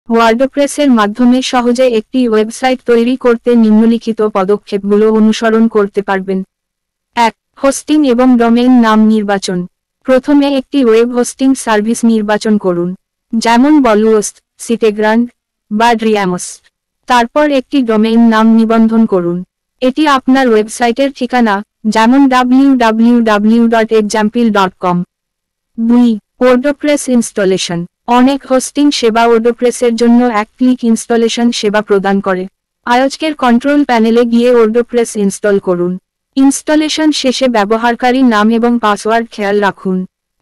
ওয়ার্ডপ্রেসের মাধ্যমে সহজে একটি ওয়েবসাইট তৈরি করতে নিম্নলিখিত পদক্ষেপগুলো অনুসরণ করতে পারবেন। 1. হোস্টিং এবং ডোমেইন নাম নির্বাচন। প্রথমে একটি ওয়েব হোস্টিং সার্ভিস নির্বাচন করুন, যেমন বলুওস্ট, সিটেগ্রান্ড বা ড্রিয়ামস। তারপর একটি ডোমেইন নাম নিবন্ধন করুন। এটি আপনার ওয়েবসাইটের ঠিকানা, যেমন www.example.com। 2. WordPress installation. অনেক হোস্টিং সেবা ওয়ার্ডপ্রেসের জন্য এক ক্লিক ইনস্টলেশন সেবা প্রদান করে। আজকের কন্ট্রোল প্যানেলে গিয়ে ওয়ার্ডপ্রেস ইনস্টল করুন। ইনস্টলেশন শেষে ব্যবহারকারী নাম এবং পাসওয়ার্ড খেয়াল রাখুন।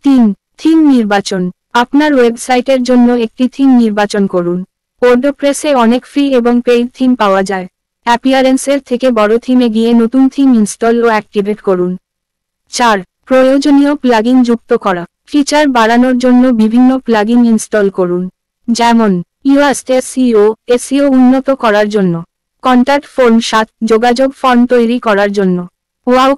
3. থিম নির্বাচন। আপনার ওয়েবসাইটের জন্য একটি থিম নির্বাচন করুন। ওয়ার্ডপ্রেসে অনেক ফ্রি এবং পেইড থিম পাওয়া যায়। অ্যাপিয়ারেন্সের থেকে বড় থিমে গিয়ে নতুন থিম ইনস্টল ও অ্যাক্টিভেট করুন। 4. প্রয়োজনীয় প্লাগইন যুক্ত করা। ফিচার বাড়ানোর জন্য বিভিন্ন প্লাগইন ইনস্টল করুন, যেমন ইউএসট এসইও উন্নত করার জন্য, কন্ট্যাক্ট ফর্ম 7 যোগাযোগ ফর্ম তৈরি করার জন্য, ওয়াও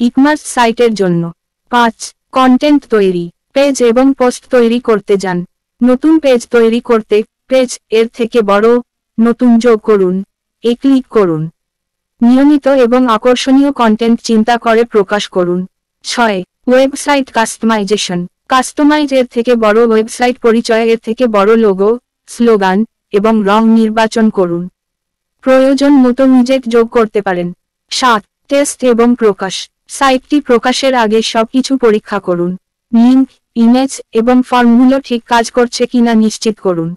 ইকমার্স সাইটের জন্য। 5. কন্টেন্ট তৈরি। পেজ এবং পোস্ট তৈরি করতে যান। নতুন পেজ তৈরি করতে পেজ এর থেকে বড় নতুন যোগ করুন, ক্লিক করুন। নিয়মিত এবং আকর্ষণীয় কন্টেন্ট চিন্তা করে প্রকাশ করুন। 6. Website customisation. কাস্টমাইজ এর থেকে বড় ওয়েবসাইট পরিচয় এর থেকে বড় লোগো, স্লোগান এবং রং নির্বাচন করুন। প্রয়োজন মতো উইজেট যোগ করতে পারেন। 7. টেস্ট এবং প্রকাশ। সাইটটি প্রকাশের আগে সবকিছু পরীক্ষা করুন। লিঙ্ক, ইমেজ এবং ফর্মগুলো ঠিক কাজ করছে কিনা নিশ্চিত করুন।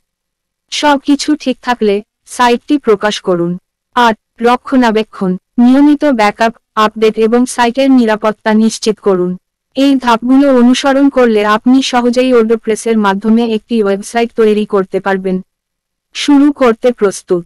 সবকিছু ঠিক থাকলে সাইটটি প্রকাশ করুন। 8. রক্ষণাবেক্ষণ। নিয়মিত ব্যাকআপ, আপডেট এবং সাইটের নিরাপত্তা নিশ্চিত করুন। এই ধাপগুলো অনুসরণ করলে আপনি সহজেই ওয়ার্ডপ্রেসের মাধ্যমে একটি ওয়েবসাইট তৈরি করতে পারবেন। শুরু করতে প্রস্তুত।